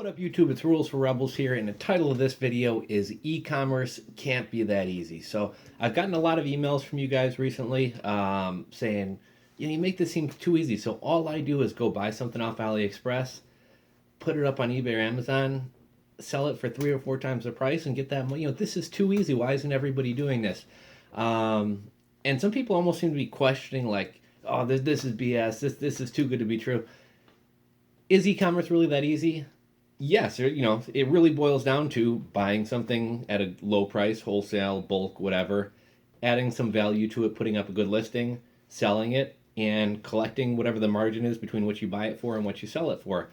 What up YouTube, it's Rules for Rebels here, and the title of this video is E-commerce Can't Be That Easy. So I've gotten a lot of emails from you guys recently saying, you make this seem too easy. So all I do is go buy something off AliExpress, put it up on eBay or Amazon, sell it for 3 or 4 times the price and get that money. This is too easy. Why isn't everybody doing this? And some people almost seem to be questioning like, oh, this is BS. This is too good to be true. Is e-commerce really that easy? Yes, it really boils down to buying something at a low price, wholesale, bulk, whatever, adding some value to it, putting up a good listing, selling it, and collecting whatever the margin is between what you buy it for and what you sell it for.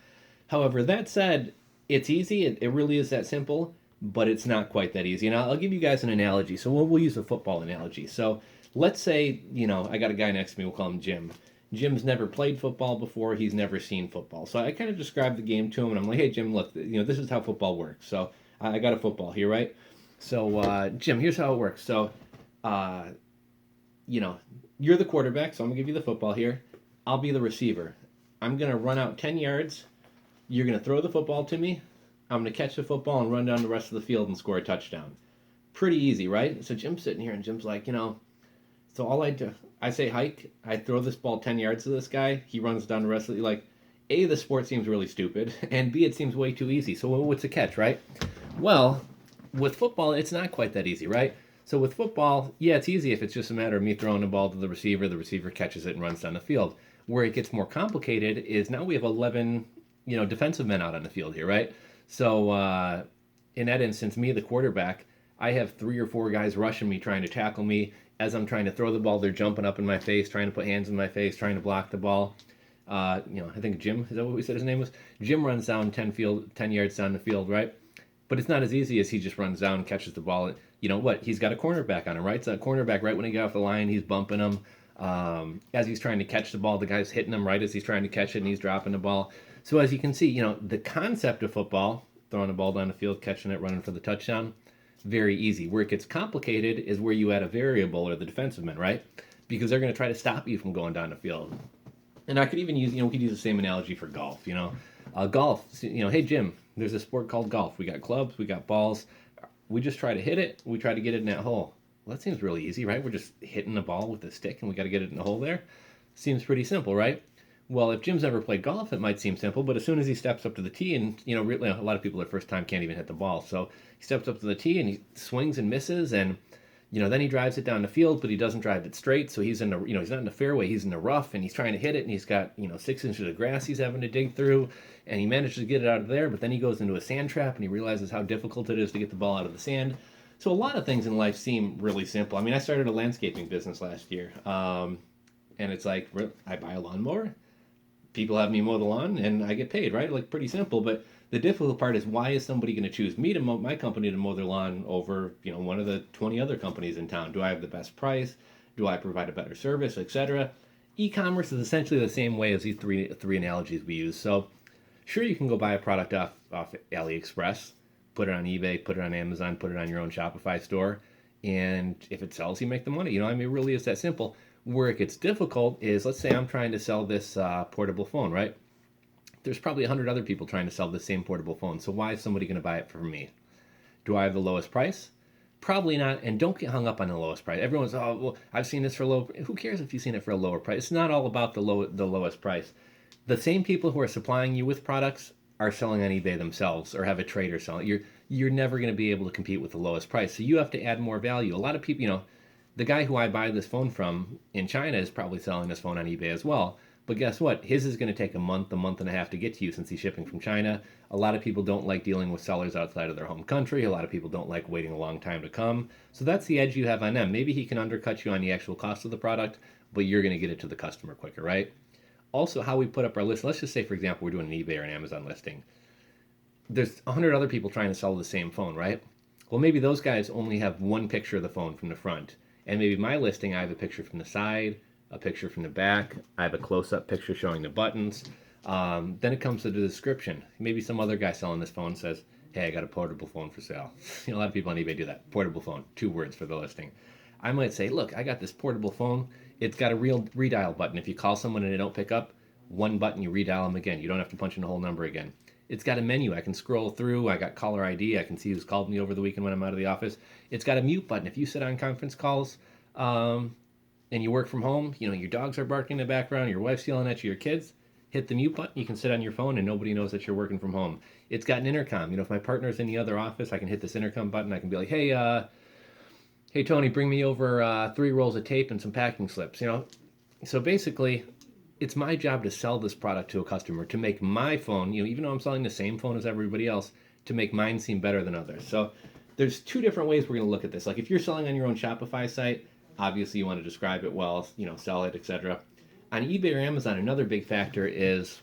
However, that said, it's easy. It really is that simple, but it's not quite that easy. And I'll give you guys an analogy. So we'll use a football analogy. So let's say, I got a guy next to me, we'll call him Jim. Jim's never played football before. He's never seen football. So I kind of described the game to him, and I'm like, hey, Jim, look, this is how football works. So I got a football here, right? So, Jim, here's how it works. So, you're the quarterback, so I'm going to give you the football here. I'll be the receiver. I'm going to run out 10 yards. You're going to throw the football to me. I'm going to catch the football and run down the rest of the field and score a touchdown. Pretty easy, right? So Jim's sitting here, and Jim's like, so all I do, I say hike, I throw this ball 10 yards to this guy, he runs down the rest of the, like, A, the sport seems really stupid, and B, it seems way too easy. So what's the catch, right? Well, with football, it's not quite that easy, right? So with football, yeah, it's easy if it's just a matter of me throwing the ball to the receiver catches it and runs down the field. Where it gets more complicated is now we have 11, defensive men out on the field here, right? So in that instance, me, the quarterback, I have 3 or 4 guys rushing me, trying to tackle me. As I'm trying to throw the ball, they're jumping up in my face, trying to put hands in my face, trying to block the ball. I think Jim, is that what we said his name was? Jim runs down 10 yards down the field, right? But it's not as easy as he just runs down and catches the ball. You know what? He's got a cornerback on him, right? So a cornerback, right when he got off the line, he's bumping him. As he's trying to catch the ball, the guy's hitting him right as he's trying to catch it, and he's dropping the ball. So as you can see, the concept of football, throwing the ball down the field, catching it, running for the touchdown, very easy. Where it gets complicated is where you add a variable, or the defensive men, right? Because they're going to try to stop you from going down the field. And I could even use, we could use the same analogy for golf, golf, hey, Jim, there's a sport called golf. We got clubs, we got balls. We just try to hit it. We try to get it in that hole. Well, that seems really easy, right? We're just hitting the ball with a stick and we got to get it in the hole there. Seems pretty simple, right? Well, if Jim's never played golf, it might seem simple, but as soon as he steps up to the tee, and, really, a lot of people their first time can't even hit the ball. So he steps up to the tee and he swings and misses, and, then he drives it down the field, but he doesn't drive it straight. So he's in the, he's not in the fairway, he's in the rough, and he's trying to hit it, and he's got, 6 inches of grass he's having to dig through, and he manages to get it out of there, but then he goes into a sand trap, and he realizes how difficult it is to get the ball out of the sand. So a lot of things in life seem really simple. I mean, I started a landscaping business last year, and it's like, I buy a lawnmower, people have me mow the lawn, and I get paid, right? Like, pretty simple. But the difficult part is, why is somebody going to choose me to my company to mow their lawn over, one of the 20 other companies in town? Do I have the best price? Do I provide a better service, etc.? E-commerce is essentially the same way as these three analogies we use. So, sure, you can go buy a product off AliExpress, put it on eBay, put it on Amazon, put it on your own Shopify store, and if it sells, you make the money. It really is that simple. Where it gets difficult is, let's say I'm trying to sell this portable phone, right? There's probably 100 other people trying to sell the same portable phone. So why is somebody going to buy it from me? Do I have the lowest price? Probably not. And don't get hung up on the lowest price. Everyone's, oh, well, I've seen this for low. Who cares if you've seen it for a lower price? It's not all about the lowest price. The same people who are supplying you with products are selling on eBay themselves, or have a trader selling. You're never going to be able to compete with the lowest price. So you have to add more value. A lot of people, the guy who I buy this phone from in China is probably selling this phone on eBay as well. But guess what? His is going to take a month and a half to get to you, since he's shipping from China. A lot of people don't like dealing with sellers outside of their home country. A lot of people don't like waiting a long time to come. So that's the edge you have on them. Maybe he can undercut you on the actual cost of the product, but you're going to get it to the customer quicker, right? Also, how we put up our list. Let's just say, for example, we're doing an eBay or an Amazon listing. There's 100 other people trying to sell the same phone, right? Well, maybe those guys only have one picture of the phone from the front. And maybe my listing, I have a picture from the side, a picture from the back, I have a close-up picture showing the buttons. Then it comes to the description. Maybe some other guy selling this phone says, hey, I got a portable phone for sale. A lot of people on eBay do that. Portable phone, 2 words for the listing. I might say, look, I got this portable phone. It's got a real redial button. If you call someone and they don't pick up, one button, you redial them again. You don't have to punch in the whole number again. It's got a menu. I can scroll through. I got caller ID. I can see who's called me over the weekend when I'm out of the office. It's got a mute button. If you sit on conference calls um, and you work from home, your dogs are barking in the background, your wife's yelling at you, your kids, hit the mute button. You can sit on your phone and nobody knows that you're working from home. It's got an intercom. If my partner's in the other office, I can hit this intercom button. I can be like, hey Tony, bring me over 3 rolls of tape and some packing slips. So basically, it's my job to sell this product to a customer, to make my phone, even though I'm selling the same phone as everybody else, to make mine seem better than others. So there's 2 different ways we're going to look at this. Like if you're selling on your own Shopify site, obviously you want to describe it well, sell it, etc. On eBay or Amazon, another big factor is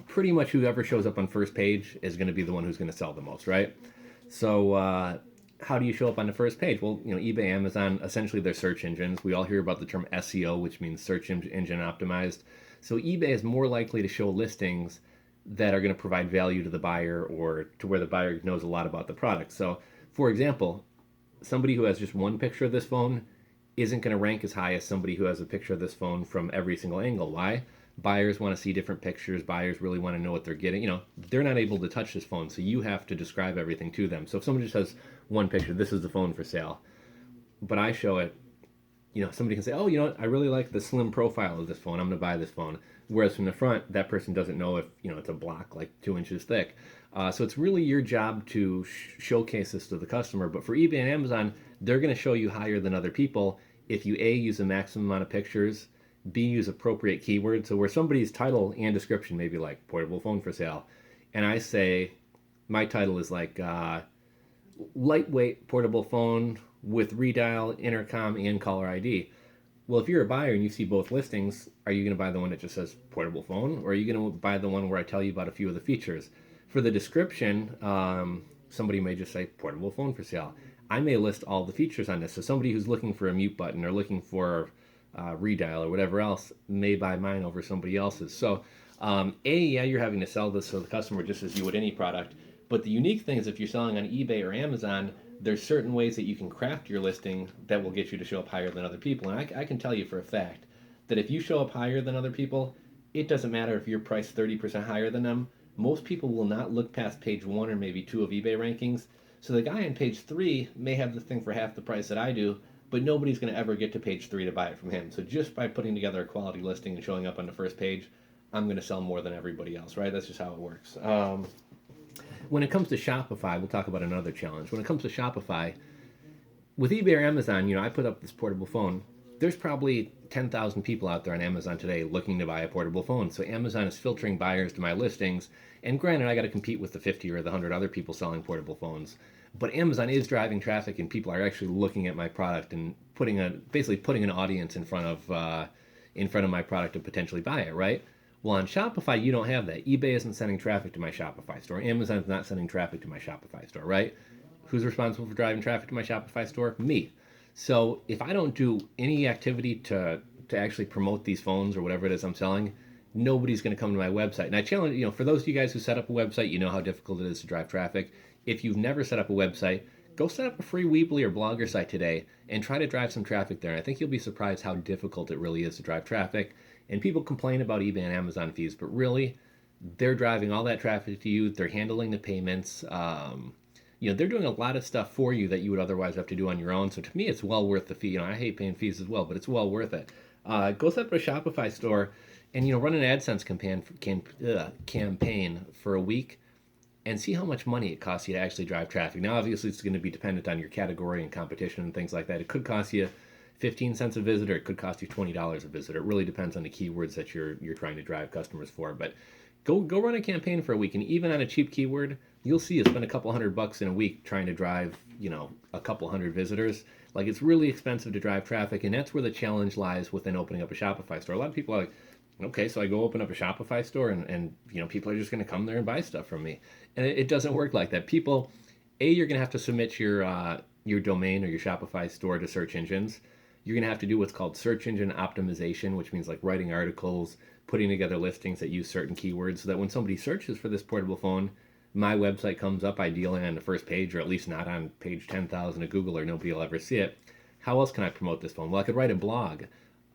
pretty much whoever shows up on first page is going to be the one who's going to sell the most, right? So how do you show up on the first page? Well, eBay, Amazon, essentially they're search engines. We all hear about the term SEO, which means search engine optimized. So eBay is more likely to show listings that are going to provide value to the buyer or to where the buyer knows a lot about the product. So, for example, somebody who has just one picture of this phone isn't going to rank as high as somebody who has a picture of this phone from every single angle. Why? Buyers want to see different pictures. Buyers really want to know what they're getting. They're not able to touch this phone, so you have to describe everything to them. So if someone just has one picture, this is the phone for sale, but I show it, somebody can say, oh, I really like the slim profile of this phone. I'm going to buy this phone. Whereas from the front, that person doesn't know if, it's a block like 2 inches thick. So it's really your job to showcase this to the customer. But for eBay and Amazon, they're going to show you higher than other people if you A, use a maximum amount of pictures, B, use appropriate keywords. So where somebody's title and description may be like portable phone for sale, and I say my title is like lightweight portable phone with redial, intercom, and caller ID. Well, if you're a buyer and you see both listings, are you going to buy the one that just says portable phone, or are you going to buy the one where I tell you about a few of the features? For the description, somebody may just say portable phone for sale. I may list all the features on this. So somebody who's looking for a mute button or looking for redial or whatever else may buy mine over somebody else's. So yeah, you're having to sell this to the customer just as you would any product. But the unique thing is if you're selling on eBay or Amazon, there's certain ways that you can craft your listing that will get you to show up higher than other people. And I can tell you for a fact that if you show up higher than other people, it doesn't matter if you're priced 30% higher than them. Most people will not look past page 1 or maybe 2 of eBay rankings. So the guy on page 3 may have the thing for half the price that I do, but nobody's going to ever get to page 3 to buy it from him. So just by putting together a quality listing and showing up on the first page, I'm going to sell more than everybody else, right? That's just how it works. When it comes to Shopify, we'll talk about another challenge. When it comes to Shopify, with eBay or Amazon, I put up this portable phone. There's probably 10,000 people out there on Amazon today looking to buy a portable phone. So Amazon is filtering buyers to my listings. And granted, I got to compete with the 50 or the 100 other people selling portable phones. But Amazon is driving traffic, and people are actually looking at my product and basically putting an audience in front of my product to potentially buy it, right? Well, on Shopify, you don't have that. eBay isn't sending traffic to my Shopify store. Amazon's not sending traffic to my Shopify store, right? Who's responsible for driving traffic to my Shopify store? Me. So if I don't do any activity to actually promote these phones or whatever it is I'm selling, nobody's going to come to my website. And I challenge, for those of you guys who set up a website, you know how difficult it is to drive traffic. If you've never set up a website, go set up a free Weebly or Blogger site today and try to drive some traffic there. And I think you'll be surprised how difficult it really is to drive traffic. And people complain about eBay and Amazon fees, but really, they're driving all that traffic to you. They're handling the payments. They're doing a lot of stuff for you that you would otherwise have to do on your own. So to me, it's well worth the fee. I hate paying fees as well, but it's well worth it. Go set up a Shopify store and run an AdSense campaign for a week and see how much money it costs you to actually drive traffic. Now, obviously, it's going to be dependent on your category and competition and things like that. It could cost you 15 cents a visit, or it could cost you $20 a visit. It really depends on the keywords that you're trying to drive customers for. But go run a campaign for a week, and even on a cheap keyword, you'll see you spend a couple $100 in a week trying to drive, a couple hundred visitors. Like, it's really expensive to drive traffic, and that's where the challenge lies within opening up a Shopify store. A lot of people are like, okay, so I go open up a Shopify store and people are just going to come there and buy stuff from me. And it doesn't work like that. People, you're going to have to submit your domain or your Shopify store to search engines. You're going to have to do what's called search engine optimization, which means like writing articles, putting together listings that use certain keywords so that when somebody searches for this portable phone, my website comes up ideally on the first page, or at least not on page 10,000 of Google, or nobody will ever see it. How else can I promote this phone? Well, I could write a blog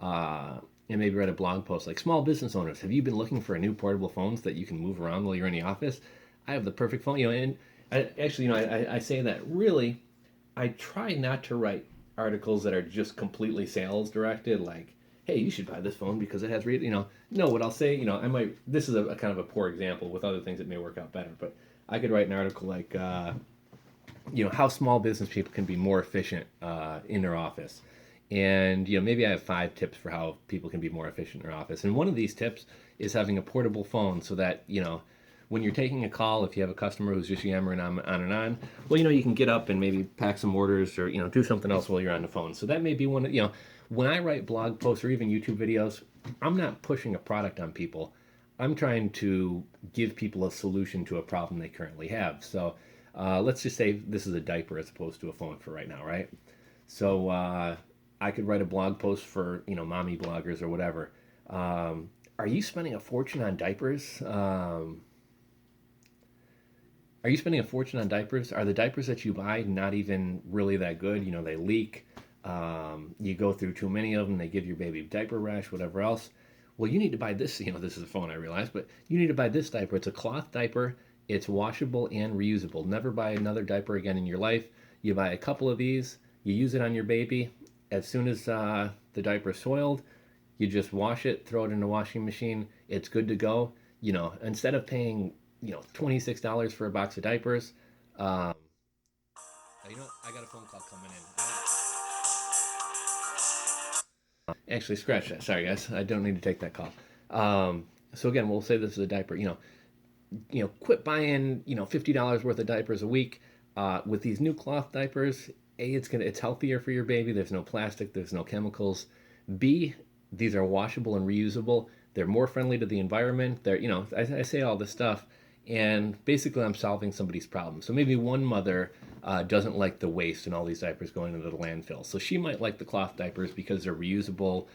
and maybe write a blog post like, small business owners, have you been looking for a new portable phones that you can move around while you're in the office? I have the perfect phone, and actually, I say that really, I try not to write articles that are just completely sales directed, like, hey, you should buy this phone because it has, no, what I'll say, I might, this is a kind of a poor example with other things that may work out better, but I could write an article like, how small business people can be more efficient in their office. And maybe I have 5 tips for how people can be more efficient in their office. And one of these tips is having a portable phone so that when you're taking a call, if you have a customer who's just yammering on and on, well, you can get up and maybe pack some orders or do something else while you're on the phone. So that may be one. When I write blog posts or even YouTube videos, I'm not pushing a product on people. I'm trying to give people a solution to a problem they currently have. So let's just say this is a diaper as opposed to a phone for right now, right? So I could write a blog post for mommy bloggers or whatever. Are you spending a fortune on diapers? Are you spending a fortune on diapers? Are the diapers that you buy not even really that good? They leak. You go through too many of them. They give your baby diaper rash, whatever else. Well, you need to buy this. This is a phone, I realize, but you need to buy this diaper. It's a cloth diaper. It's washable and reusable. Never buy another diaper again in your life. You buy a couple of these. You use it on your baby. As soon as the diaper's soiled, you just wash it, throw it in the washing machine. It's good to go. Instead of paying $26 for a box of diapers. I got a phone call coming in. Actually, scratch that. Sorry, guys. I don't need to take that call. So again, we'll say this is a diaper. Quit buying $50 worth of diapers a week. With these new cloth diapers, it's healthier for your baby. There's no plastic. There's no chemicals. B, these are washable and reusable. They're more friendly to the environment. I say all this stuff, and basically I'm solving somebody's problem. So maybe one mother doesn't like the waste and all these diapers going into the landfill. So she might like the cloth diapers because they're reusable.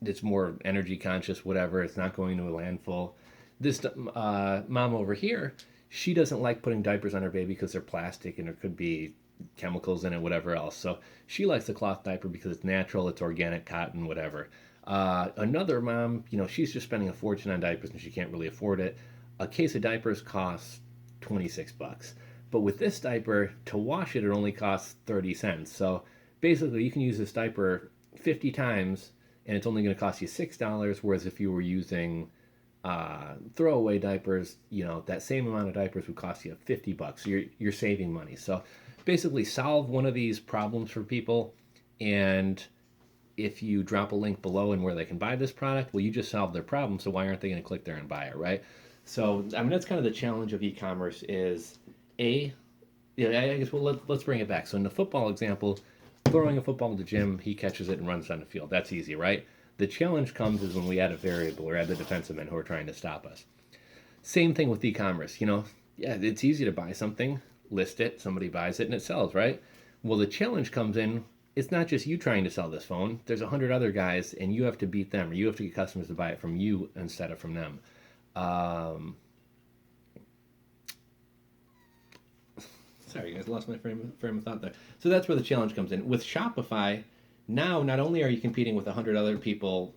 It's more energy conscious, whatever. It's not going to a landfill. This mom over here, she doesn't like putting diapers on her baby because they're plastic and there could be chemicals in it, whatever else. So she likes the cloth diaper because it's natural, it's organic cotton, whatever. Another mom, she's just spending a fortune on diapers and she can't really afford it. A case of diapers costs $26. But with this diaper, to wash it, it only costs 30 cents. So basically, you can use this diaper 50 times and it's only going to cost you $6. Whereas if you were using throwaway diapers, that same amount of diapers would cost you $50. So you're saving money. So basically, solve one of these problems for people, and if you drop a link below and where they can buy this product, well, you just solved their problem. So why aren't they going to click there and buy it, right? So that's kind of the challenge of e-commerce is I guess let's bring it back. So in the football example, throwing a football at the gym, he catches it and runs down the field. That's easy, right? The challenge comes is when we add a variable or add the defensive men who are trying to stop us. Same thing with e-commerce. Yeah, it's easy to buy something, list it, somebody buys it, and it sells, right? Well, the challenge comes in, it's not just you trying to sell this phone. There's 100 other guys, and you have to beat them, or you have to get customers to buy it from you instead of from them. Sorry, guys, lost my frame of thought there. So that's where the challenge comes in. With Shopify, now not only are you competing with 100 other people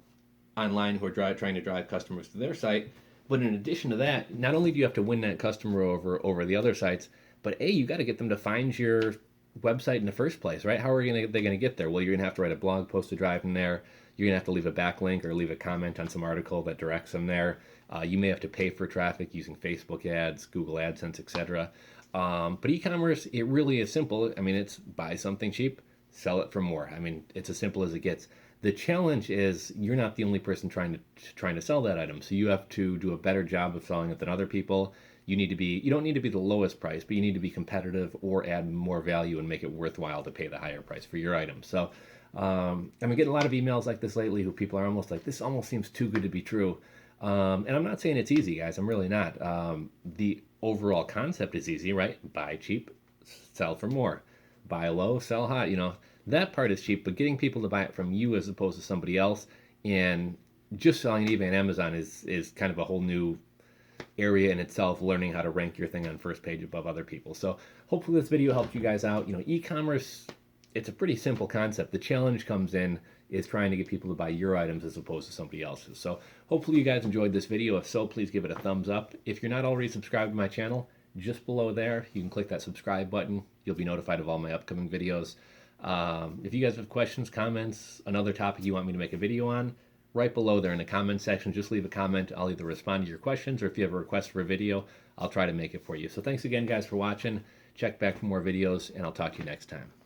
online who are trying to drive customers to their site, but in addition to that, not only do you have to win that customer over the other sites, but you got to get them to find your website in the first place, right? How are they going to get there? Well, you're going to have to write a blog post to drive them there. You're going to have to leave a backlink or leave a comment on some article that directs them there. You may have to pay for traffic using Facebook ads, Google AdSense, etc. But e-commerce, it really is simple. It's buy something cheap, sell it for more. It's as simple as it gets. The challenge is you're not the only person trying to sell that item, so you have to do a better job of selling it than other people. You don't need to be the lowest price, but you need to be competitive or add more value and make it worthwhile to pay the higher price for your item. So I'm getting a lot of emails like this lately who people are almost like, this almost seems too good to be true. And I'm not saying it's easy, guys. I'm really not. The overall concept is easy, right? Buy cheap, sell for more. Buy low, sell high. That part is cheap, but getting people to buy it from you as opposed to somebody else and just selling eBay and Amazon is kind of a whole new area in itself, learning how to rank your thing on first page above other people. So hopefully this video helped you guys out. E-commerce, it's a pretty simple concept. The challenge comes in is trying to get people to buy your items as opposed to somebody else's. So hopefully you guys enjoyed this video. If so, please give it a thumbs up. If you're not already subscribed to my channel, just below there, you can click that subscribe button. You'll be notified of all my upcoming videos. If you guys have questions, comments, another topic you want me to make a video on, right below there in the comment section, just leave a comment. I'll either respond to your questions, or if you have a request for a video, I'll try to make it for you. So thanks again, guys, for watching. Check back for more videos, and I'll talk to you next time.